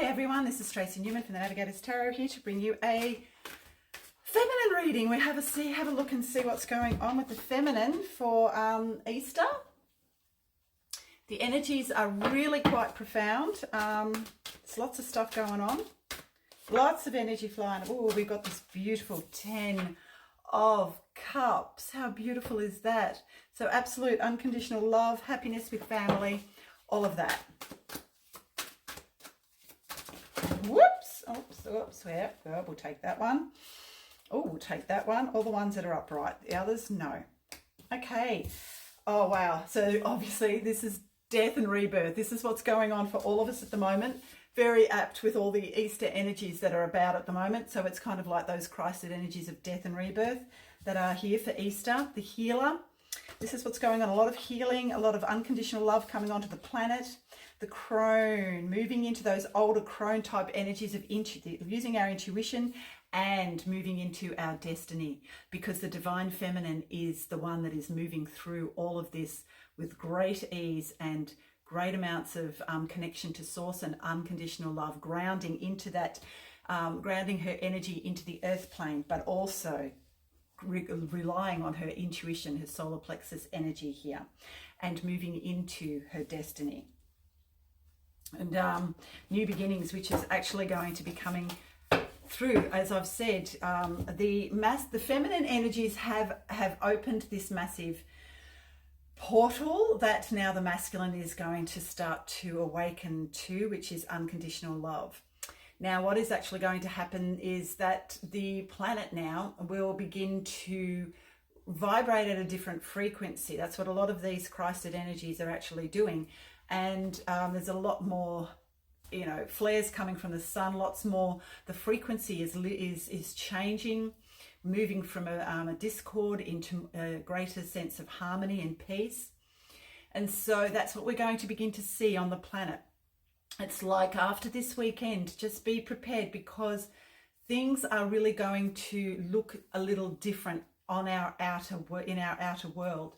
everyone, this is Tracy Newman from the Navigators Tarot here to bring you a feminine reading. We have a look and see what's going on with the feminine for Easter. The energies are really quite profound. There's lots of stuff going on. Lots of energy flying. Oh, we've got this beautiful 10 of Cups. How beautiful is that? So absolute unconditional love, happiness with family, all of that. Whoops. Oops. Yeah, we'll take that one. Oh, we'll take that one. All the ones that are upright. The others, no. Okay. Oh, wow. So obviously this is death and rebirth. This is what's going on for all of us at the moment. Very apt with all the Easter energies that are about at the moment. So it's kind of like those Christed energies of death and rebirth that are here for Easter. The healer. This is what's going on. A lot of healing, a lot of unconditional love coming onto the planet. The crone, moving into those older crone type energies of using our intuition and moving into our destiny, because the divine feminine is the one that is moving through all of this with great ease and great amounts of connection to source and unconditional love, grounding into that, grounding her energy into the earth plane, but also relying on her intuition, her solar plexus energy here, and moving into her destiny. And new beginnings, which is actually going to be coming through, as I've said. The feminine energies have opened this massive portal that now the masculine is going to start to awaken to, which is unconditional love. Now, what is actually going to happen is that the planet now will begin to vibrate at a different frequency. That's what a lot of these Christed energies are actually doing. And there's a lot more, flares coming from the sun, lots more. The frequency is changing, moving from a discord into a greater sense of harmony and peace. And so that's what we're going to begin to see on the planet. It's like after this weekend, just be prepared, because things are really going to look a little different in our outer world.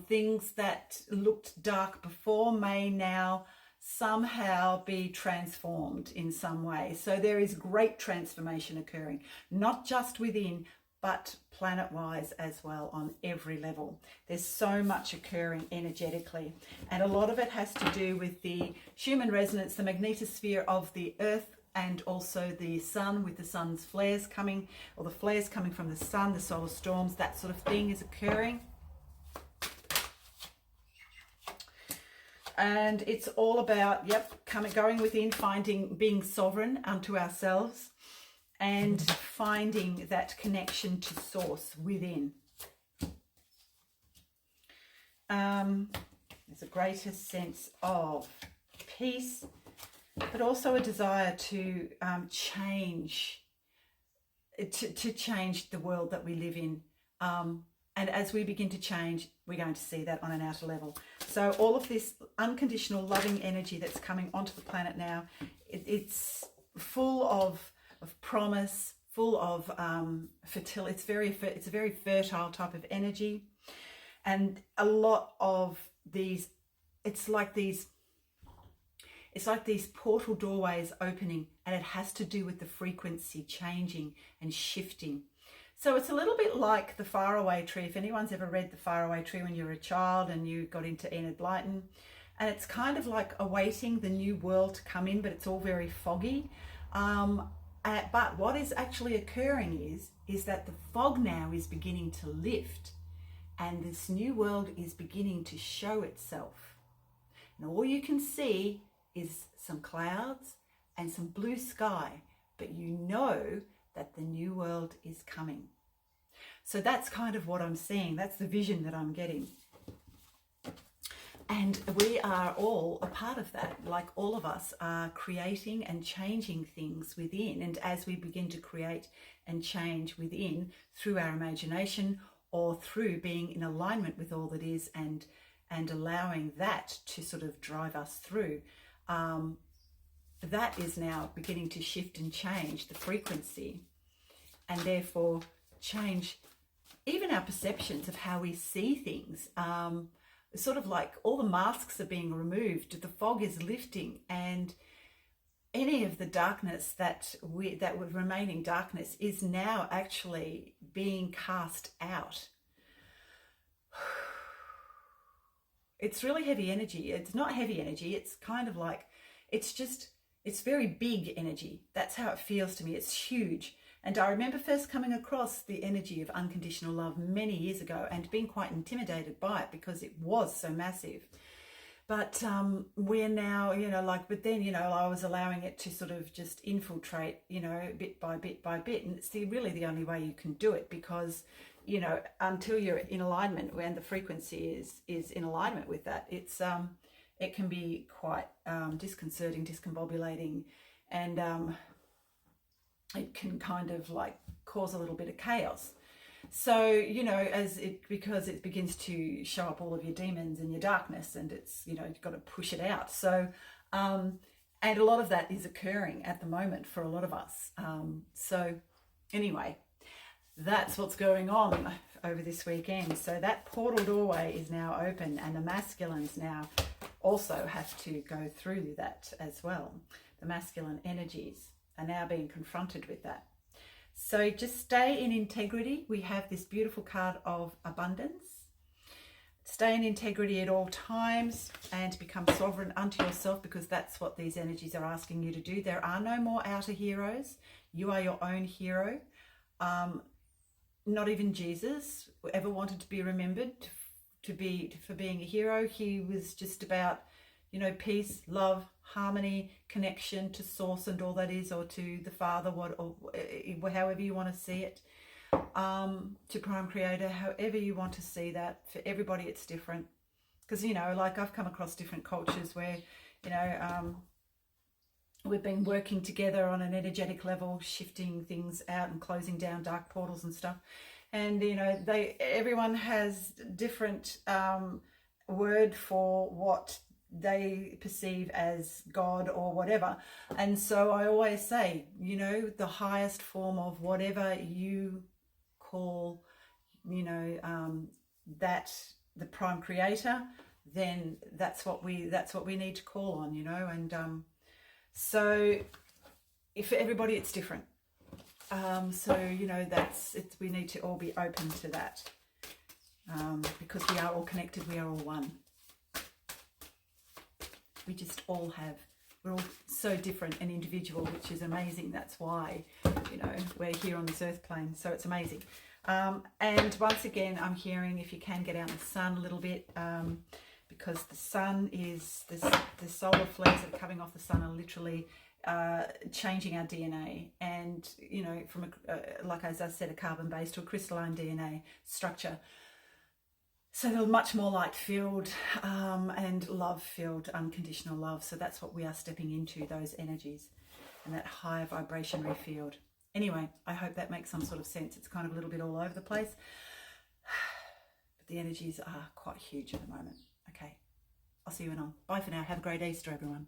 Things that looked dark before may now somehow be transformed in some way. So there is great transformation occurring, not just within, but planet-wise as well, on every level. There's so much occurring energetically, and a lot of it has to do with the Schumann resonance, the magnetosphere of the earth, and also the sun, with the sun's flares coming, or the flares coming from the sun, the solar storms, that sort of thing is occurring. And it's all about, going within, being sovereign unto ourselves, and finding that connection to source within. There's a greater sense of peace, but also a desire to change the world that we live in. And as we begin to change, we're going to see that on an outer level. So all of this unconditional loving energy that's coming onto the planet now, it's full of promise, full of fertility. It's a very fertile type of energy, and a lot of these. It's like these portal doorways opening, and it has to do with the frequency changing and shifting. So it's a little bit like the faraway tree. If anyone's ever read the faraway tree when you were a child and you got into Enid Blyton, and it's kind of like awaiting the new world to come in, but it's all very foggy. But what is actually occurring is that the fog now is beginning to lift, and this new world is beginning to show itself. And all you can see is some clouds and some blue sky, but you know that the new world is coming. So that's kind of what I'm seeing. That's the vision that I'm getting. And we are all a part of that. Like, all of us are creating and changing things within. And as we begin to create and change within through our imagination, or through being in alignment with all that is, and allowing that to sort of drive us through, that is now beginning to shift and change the frequency, and therefore change even our perceptions of how we see things. Sort of like all the masks are being removed, the fog is lifting, and any of the darkness that would remaining darkness is now actually being cast out. It's really heavy energy. It's not heavy energy. It's kind of like, it's very big energy. That's how it feels to me. It's huge. And I remember first coming across the energy of unconditional love many years ago and being quite intimidated by it because it was so massive. But we're now, but then, I was allowing it to sort of just infiltrate, bit by bit by bit. And it's really the only way you can do it because, until you're in alignment, when the frequency is in alignment with that, it can be quite disconcerting, discombobulating, and it can kind of like cause a little bit of chaos. So, because it begins to show up all of your demons and your darkness, and it's, you've got to push it out. So, and a lot of that is occurring at the moment for a lot of us. So anyway, that's what's going on over this weekend. So that portal doorway is now open, and the masculines now also have to go through that as well. The masculine energies are now being confronted with that. So just stay in integrity. We have this beautiful card of abundance. Stay in integrity at all times and become sovereign unto yourself, because that's what these energies are asking you to do. There are no more outer heroes. You are your own hero. Not even Jesus ever wanted to be remembered for being a hero. He was just about, peace, love, harmony, connection to source and all that is, or to the Father, or however you want to see it, to Prime Creator, however you want to see that. For everybody it's different, because like I've come across different cultures where we've been working together on an energetic level, shifting things out and closing down dark portals and stuff, and everyone has different word for what they perceive as God or whatever. And so I always say, the highest form of whatever you call, that the Prime Creator, then that's what we need to call on, and so if for everybody it's different. So that's it. We need to all be open to that, because we are all connected. We are all one. We just all we're all so different and individual, which is amazing. That's why, we're here on this earth plane. So it's amazing. And once again, I'm hearing if you can get out in the sun a little bit, because the sun is, the solar flares that are coming off the sun are literally changing our DNA. And, from, like as I said, a carbon-based to a crystalline DNA structure. So they're much more light-filled and love-filled, unconditional love. So that's what we are stepping into, those energies and that higher vibrationary field. Anyway, I hope that makes some sort of sense. It's kind of a little bit all over the place, but the energies are quite huge at the moment. Okay, I'll see you on. Bye for now. Have a great Easter, everyone.